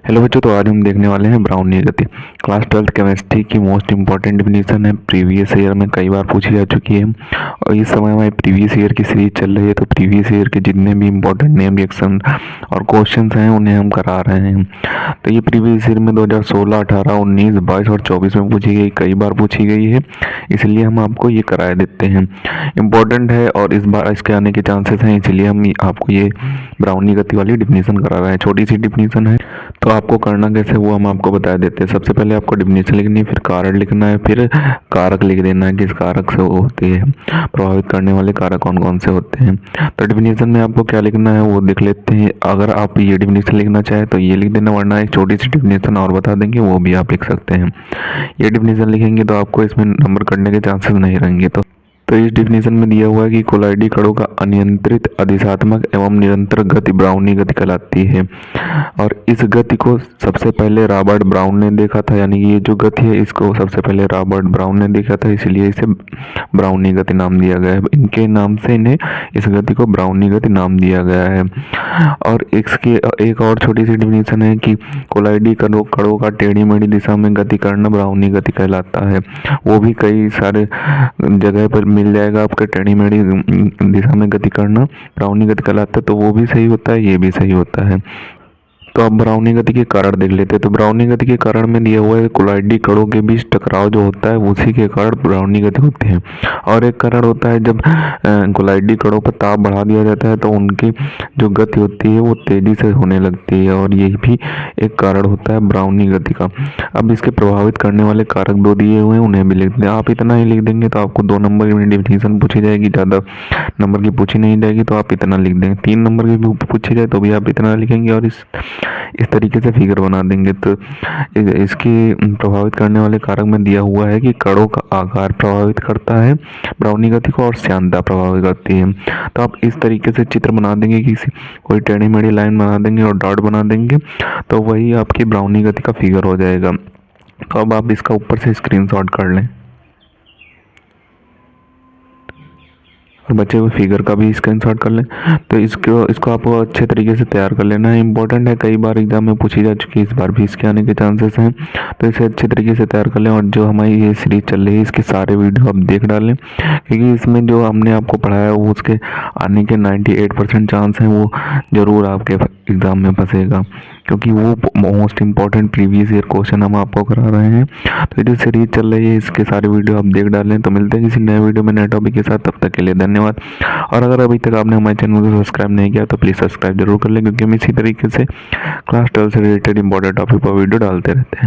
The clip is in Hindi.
हेलो बच्चों, तो आज हम देखने वाले हैं ब्राउनी गति। क्लास 12th केमिस्ट्री की मोस्ट इंपॉर्टेंट डिफिनीशन है, प्रीवियस ईयर में कई बार पूछी जा चुकी है और इस समय हमारी प्रीवियस ईयर की सीरीज चल रही है। तो प्रीवियस ईयर के जितने भी इंपॉर्टेंट नेम रिएक्शन और क्वेश्चंस हैं उन्हें हम करा रहे हैं। तो ये प्रीवियस ईयर में 2016, 18, 19, 22 और 24 में पूछी गई, कई बार पूछी गई है, इसलिए हम आपको ये कराए देते हैं। इम्पोर्टेंट है और इस बार इसके आने के चांसेस हैं, इसलिए हम आपको ये ब्राउनी गति वाली डिफिनीशन करा रहे हैं। छोटी सी डिफिनीशन है, तो आपको करना कैसे वो हम आपको बता देते हैं। सबसे पहले आपको डिफिनीशन लिखनी है, फिर कारण लिखना है, फिर कारक लिख देना है, किस कारक से वो होते हैं, प्रभावित करने वाले कारक कौन कौन से होते हैं। तो डिफिनीशन में आपको क्या लिखना है वो देख लेते हैं। अगर आप ये डिफिनीशन लिखना चाहें तो ये लिख देना, वरना एक छोटी सी डिफिनीशन और बता देंगे वो भी आप लिख सकते हैं। ये डिफिनीशन लिखेंगे तो आपको इसमें नंबर कटने के चांसेस नहीं रहेंगे। तो इस डिफिनीशन में दिया हुआ है कि कोलाइडी कणों का अनियंत्रित अधिशात्मक एवं निरंतर गति ब्राउनी गति कहलाती है। और इस गति को सबसे पहले रॉबर्ट ब्राउन ने देखा था, यानी कि ये जो गति है इसको सबसे पहले रॉबर्ट ब्राउन ने देखा था, इसलिए इसे ब्राउनी गति नाम दिया गया है। इनके नाम से इन्हें इस गति को ब्राउनी गति नाम दिया गया है। और इसकी एक और छोटी सी डिफिनीशन है कि कोलाइडी कणों का टेढ़ी मेढ़ी दिशा में गति करना ब्राउनी गति कहलाता है। वो भी कई सारे जगह पर मिल जाएगा, आपके टेढ़ी मेढ़ी दिशा में गति करना ब्राउनी गति कहलाता है। तो वो भी सही होता है, ये भी सही होता है। तो अब ब्राउनी गति के कारण देख लेते हैं। तो ब्राउनी गति के कारण में दिया हुआ है कोलाइडी कणों के बीच टकराव जो होता है उसी के कारण ब्राउनी गति होती है। और एक कारण होता है जब कोलाइडी कणों पर ताप बढ़ा दिया जाता है तो उनकी जो गति होती है वो तेजी से होने लगती है, और यही भी एक कारण होता है ब्राउनी गति का। अब इसके प्रभावित करने वाले कारक दो दिए हुए हैं, उन्हें भी लिख दें। आप इतना ही लिख देंगे तो आपको 2 नंबर की डिफिनीशन पूछी जाएगी, ज़्यादा नंबर की पूछी नहीं जाएगी तो आप इतना लिख देंगे। 3 नंबर की भी पूछी जाए तो भी आप इतना लिखेंगे और इस तरीके से फिगर बना देंगे। तो इसकी प्रभावित करने वाले कारक में दिया हुआ है कि कणों का आकार प्रभावित करता है ब्राउनी गति को और श्यानता प्रभावित करती है। तो आप इस तरीके से चित्र बना देंगे, किसी कोई टेढ़ी मेढ़ी लाइन बना देंगे और डॉट बना देंगे, तो वही आपकी ब्राउनी गति का फिगर हो जाएगा। तो अब आप इसका ऊपर से स्क्रीनशॉट कर लें और बच्चे को फिगर का भी स्क्रीनशॉट कर लें। तो इसको आपको अच्छे तरीके से तैयार कर लेना है। इंपॉर्टेंट है, कई बार एग्जाम में पूछी जा चुकी है, इस बार भी इसके आने के चांसेस हैं। तो इसे अच्छे तरीके से तैयार कर लें और जो हमारी ये सीरीज चल रही है इसके सारे वीडियो आप देख डालें, क्योंकि इसमें जो हमने आपको पढ़ाया वो उसके आने के 98% चांस हैं वो ज़रूर आपके एग्ज़ाम में फंसेगा, क्योंकि वो most important previous year question हम आपको करा रहे हैं। तो जो सीरीज चल रही है इसके सारे वीडियो आप देख डालें। तो मिलते हैं किसी नए वीडियो में नए टॉपिक के साथ, तब तक के लिए धन्यवाद। और अगर अभी तक आपने हमारे चैनल को सब्सक्राइब नहीं किया तो प्लीज़ सब्सक्राइब जरूर कर लें, क्योंकि हम इसी तरीके से क्लास 12 से रिलेटेड इंपॉर्टेंट टॉपिक पर वीडियो डालते रहते हैं।